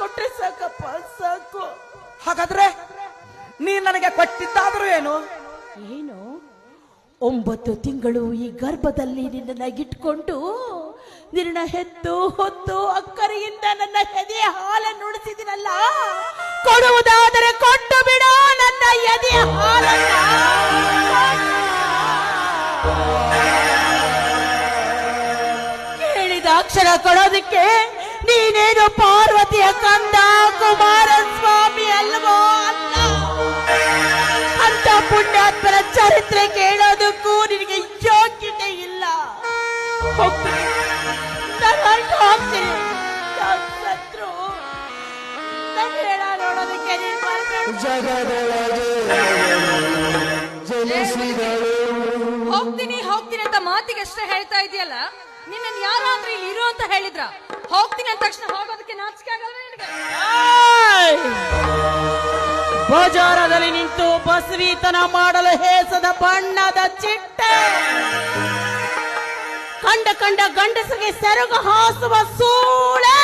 ಕೊಟ್ರೆ ಸಾಕಪ್ಪ, ಸಾಕು. ಹಾಗಾದ್ರೆ ನೀನ್ ನನಗೆ ಕೊಟ್ಟಿದ್ದಾದ್ರೂ ಏನು? 9 ತಿಂಗಳು ಈ ಗರ್ಭದಲ್ಲಿ ನಿನ್ನಗಿಟ್ಕೊಂಡು ನಿನ್ನ ಹೆತ್ತು ಹೊತ್ತು ಅಕ್ಕರೆಯಿಂದ ನನ್ನ ಎದೆಯ ಹಾಲನ್ನು ಉಣಿಸಿದಿನಲ್ಲ, ಕೊಡುವುದಾದರೆ ಕೊಟ್ಟು ಬಿಡು ನನ್ನ ಎದೆಯ ಹಾಲನ್ನ. ಕೇಳಿದ ಅಕ್ಷರ ಕೊಡೋದಕ್ಕೆ ನೀನೇನು ಪಾರ್ವತಿಯ ಕಂದ ಕುಮಾರಸ್ವಾಮಿ ಅಲ್ವೋ? ಅಲ್ಲ. ಅಂತ ಪುಣ್ಯಾತ್ಮರ ಚರಿತ್ರೆ ಕೇಳೋದಕ್ಕೂ ನಿನಗೆ ಯೋಗ್ಯತೆ ಇಲ್ಲ. ಹೋಗ್ತೀನಿ, ಸತ್ರು ನನ್ನ ಹೇಳ ನೋಡೋದಕ್ಕೆ ನೀನು ಹೋಗ್ತೀನಿ ಹೋಗ್ತೀನಿ ಅಂತ ಮಾತಿಗೆ ಅಷ್ಟೇ ಹೇಳ್ತಾ ಇದೆಯಲ್ಲ, ನಿನ್ನ ಯಾರಾದ್ರೂ ಇಲ್ಲಿ ಇರು ಅಂತ ಹೇಳಿದ್ರ? ಹೋಗ್ತೀನಿ ಅಂದ ತಕ್ಷಣ ಹೋಗೋದಕ್ಕೆ ನಾಚಿಕೆ ಆಗಲ್ವ ನಿನಗೆ? ಬಜಾರದಲ್ಲಿ ನಿಂತು ಬಸವಿತನ ಮಾಡಲು ಹೇಸದ ಬಣ್ಣದ ಚಿಟ್ಟೆ, ಕಂಡ ಗಂಡಸರಿಗೆ ಸೆರಗು ಹಾಸುವ ಸೂಳೆ,